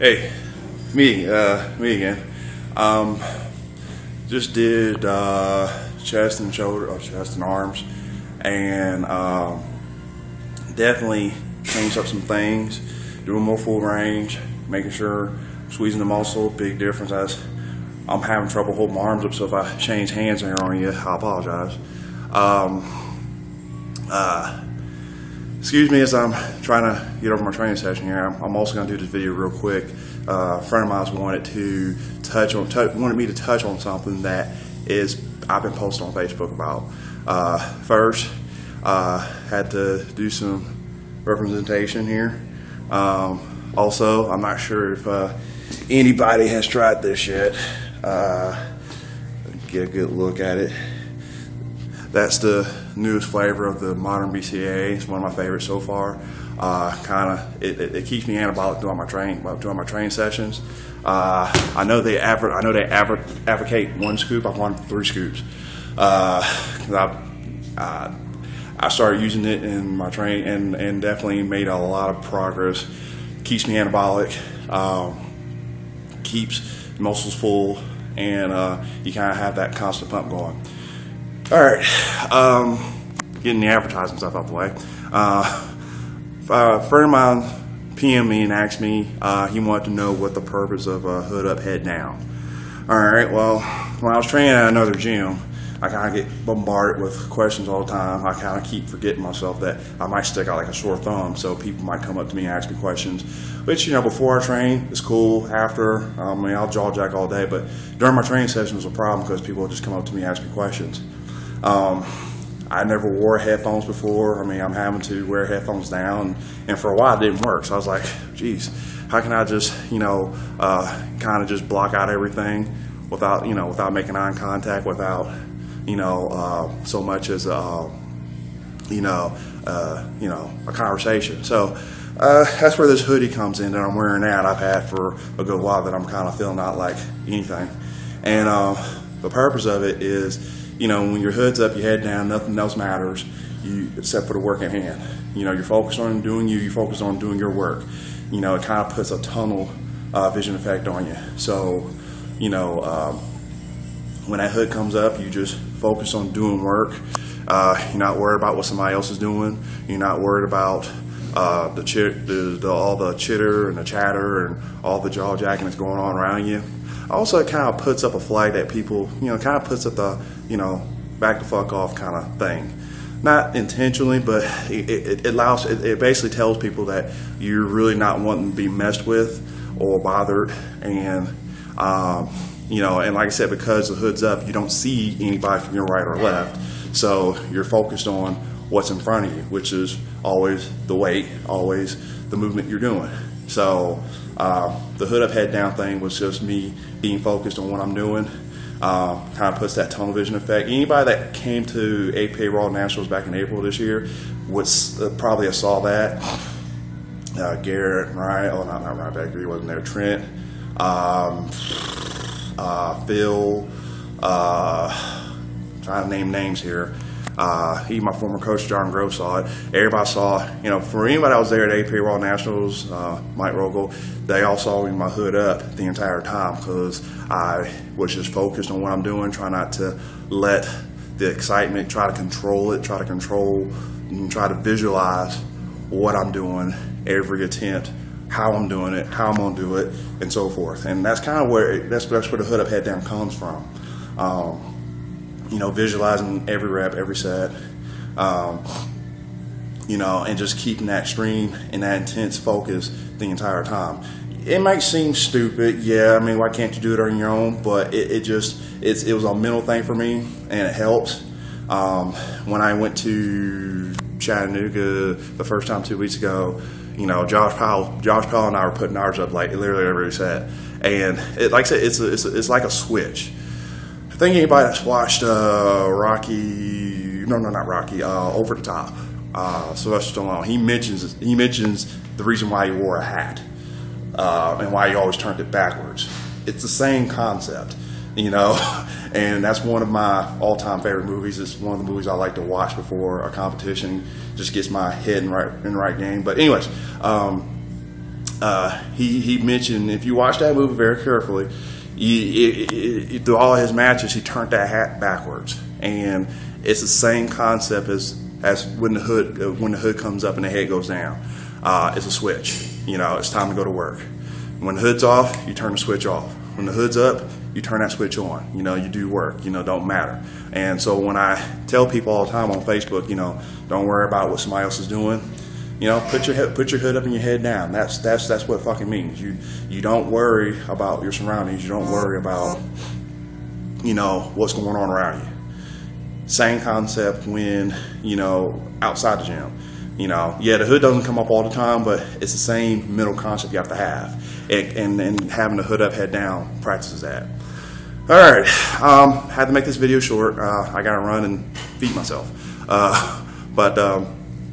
Hey, me again. Just did chest and shoulder, or chest and arms, and definitely changed up some things, doing more full range, making sure I'm squeezing the muscle. Big difference as I'm having trouble holding my arms up, so if I change hands here on you, I apologize. Excuse me as I'm trying to get over my training session here. I'm also going to do this video real quick. A friend of mine wanted me to touch on something that I've been posting on Facebook about. First, had to do some representation here. Also, I'm not sure if anybody has tried this yet. Get a good look at it. That's the newest flavor of the modern BCAA. It's one of my favorites so far. It keeps me anabolic during my training sessions. I know they advocate 1 scoop. I've wanted 3 scoops. I started using it in my training and definitely made a lot of progress. Keeps me anabolic, keeps muscles full, and you kind of have that constant pump going. All right, getting the advertising stuff out the way. A friend of mine PM'd me and asked me, he wanted to know what the purpose of hood up, head down. All right, well, when I was training at another gym, I kind of get bombarded with questions all the time. I kind of keep forgetting myself that I might stick out like a sore thumb, so people might come up to me and ask me questions. Which, before I train, it's cool. After, I'll jaw jack all day, but during my training session was a problem because people would just come up to me and ask me questions. I never wore headphones before. I'm having to wear headphones down, and for a while it didn't work. So I was like, geez, how can I just, kind of just block out everything without making eye contact, without, so much as, a conversation. So that's where this hoodie comes in that I'm wearing now. I've had for a good while that I'm kind of feeling not like anything. And the purpose of it is, when your hood's up, your head down, nothing else matters except for the work at hand. You're focused on doing you're focused on doing your work. It kind of puts a tunnel vision effect on you. So, when that hood comes up, you just focus on doing work. You're not worried about what somebody else is doing. You're not worried about all the chitter and the chatter and all the jaw jacking that's going on around you. Also, it kind of puts up a flag that people, kind of puts up the, back the fuck off kind of thing. Not intentionally, but it basically tells people that you're really not wanting to be messed with or bothered. And, and like I said, because the hood's up, you don't see anybody from your right or left. So you're focused on what's in front of you, which is always the weight, always the movement you're doing. So the hood up, head down thing was just me being focused on what I'm doing. Kind of puts that tunnel vision effect. Anybody that came to APA Raw Nationals back in April this year would probably have saw that. Garrett, Ryan, not Ryan Becker, he wasn't there. Trent, Phil, trying to name names here. He, my former coach, John Grove, saw it. Everybody saw, for anybody that was there at APA Raw Nationals, Mike Rogel, they all saw me my hood up the entire time because I was just focused on what I'm doing, try not to let the excitement, try to control it, try to visualize what I'm doing, every attempt, how I'm doing it, how I'm going to do it, and so forth. And that's kind of where, that's where the hood up, head down comes from. Visualizing every rep, every set, and just keeping that extreme and that intense focus the entire time. It might seem stupid, yeah, why can't you do it on your own? But it was a mental thing for me, and it helps. When I went to Chattanooga the first time 2 weeks ago, Josh Powell and I were putting ours up like literally every set. And like I said, it's like a switch. I think anybody that's watched Over the Top, Sylvester Stallone, he mentions the reason why he wore a hat and why he always turned it backwards. It's the same concept, and that's one of my all-time favorite movies. It's one of the movies I like to watch before a competition. Just gets my head in the right game. But anyways, he mentioned, if you watch that movie very carefully, through all his matches, he turned that hat backwards, and it's the same concept as when the hood comes up and the head goes down. It's a switch. You know, it's time to go to work. When the hood's off, you turn the switch off. When the hood's up, you turn that switch on. You know, you do work. You know, don't matter. And so when I tell people all the time on Facebook, you know, don't worry about what somebody else is doing. You know, put your hood up and your head down. That's what it fucking means. You don't worry about your surroundings. You don't worry about, you know, what's going on around you. Same concept when, you know, outside the gym. You know, yeah, the hood doesn't come up all the time, but it's the same mental concept you have to have. And having the hood up, head down practices that. All right, had to make this video short. I got to run and feed myself. But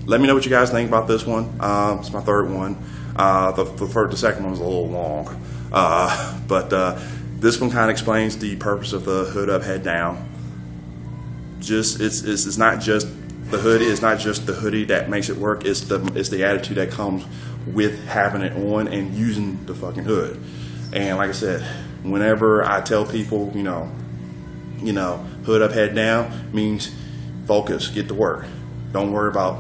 let me know what you guys think about this one. It's my third one. The second one was a little long. But this one kind of explains the purpose of the hood up, head down. It's not just the hoodie. It's not just the hoodie that makes it work. It's the attitude that comes with having it on and using the fucking hood. And like I said, whenever I tell people, you know, hood up, head down means focus, get to work. Don't worry about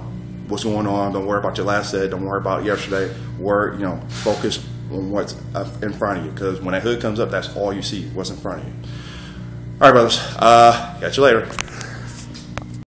what's going on. Don't worry about your last set. Don't worry about yesterday. Work, you know, focus on what's in front of you. Because when that hood comes up, that's all you see, what's in front of you. All right, brothers. Catch you later.